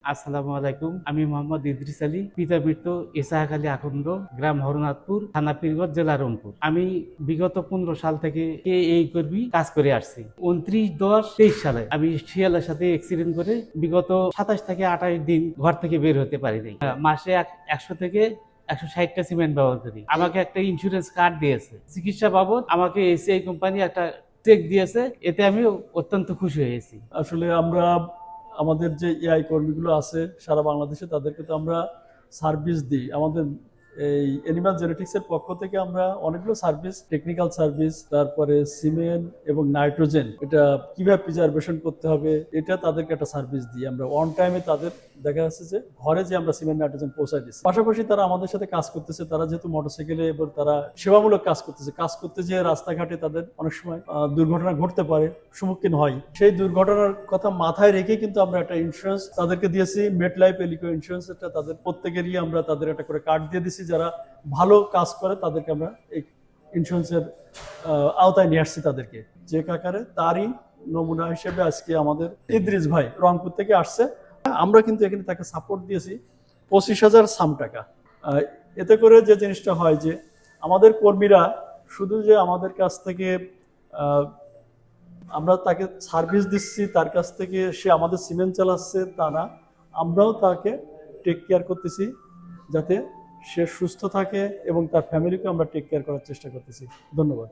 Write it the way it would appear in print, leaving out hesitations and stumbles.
আসসালামু আলাইকুম। আমি মোহাম্মদ ইদ্রিস আলী, পিতা মৃত্যু ইসাহাক আলী আখন্দ, গ্রাম হরনাথপুর, থানা পীরগঞ্জ, জেলা রংপুর। আমি বিগত 15 সাল থেকে এই কর্মী কাজ করে আসছি। 29/10/23 সালে আমি শিয়ালের সাথে অ্যাক্সিডেন্ট করে বিগত 27 থেকে 28 দিন ঘর থেকে বের হতে পারিনি। মাসে 100 থেকে 160টা সিমেন্ট ব্যবহার করি। আমাকে একটা ইন্স্যুরেন্স কার্ড দিয়েছে চিকিৎসা বাবদ। আমাকে এসিআই কোম্পানি একটা চেক দিয়েছে, এতে আমি অত্যন্ত খুশি হয়েছি। আসলে আমরা আমাদের যে এআই কর্মীগুলো আছে সারা বাংলাদেশে, তাদেরকে তো আমরা সার্ভিস দিই। আমাদের এই অ্যানিমাল জেনেটিক্সের পক্ষ থেকে আমরা অনেকগুলো সার্ভিস, টেকনিক্যাল সার্ভিস, তারপরে সিমেন্ট এবং নাইট্রোজেন, এটা কিভাবে প্রিজার্ভেশন করতে হবে, এটা তাদেরকে একটা সার্ভিস দিই আমরা অন টাইমে। তাদের দেখা যাচ্ছে যে ঘরে যে আমরা সিমেন্ট নাইট্রোজেন পৌঁছায় দিচ্ছি। পাশাপাশি তারা আমাদের সাথে কাজ করতেছে, তারা যেহেতু মোটরসাইকেলে এবং তারা সেবামূলক কাজ করতেছে, কাজ করতে যে রাস্তাঘাটে তাদের অনেক সময় দুর্ঘটনা ঘটতে পারে, সম্মুখীন হয়। সেই দুর্ঘটনার কথা মাথায় রেখে কিন্তু আমরা একটা ইন্স্যুরেন্স তাদেরকে দিয়েছি, মেট লাইফ এলিকো ইন্স্যুরেন্স। এটা তাদের প্রত্যেকেরই আমরা তাদের একটা করে কার্ড দিয়ে দিছি। যারা ভালো কাজ করে তাদেরকে আমরা এই ইন্স্যুরেন্সের আওতায় নিয়ে আসছি। তাদেরকে যে কাকারে তারই নমুনা হিসেবে আজকে আমাদের ইদ্রিস ভাই রংপুর থেকে আসছে। আমরা কিন্তু এখানে তাকে সাপোর্ট দিয়েছি 25,000 সাম টাকা। এতে করে যে জিনিসটা হয় যে আমাদের কর্মীরা শুধু যে আমাদের কাছ থেকে আমরা তাকে সার্ভিস দিচ্ছি, তার কাছ থেকে সে আমাদের সিমেন্ট চালাচ্ছে তা না, আমরাও তাকে টেক কেয়ার করতেছি যাতে সে সুস্থ থাকে এবং তার ফ্যামিলিকে আমরা টেক কেয়ার করার চেষ্টা করতেছি। ধন্যবাদ।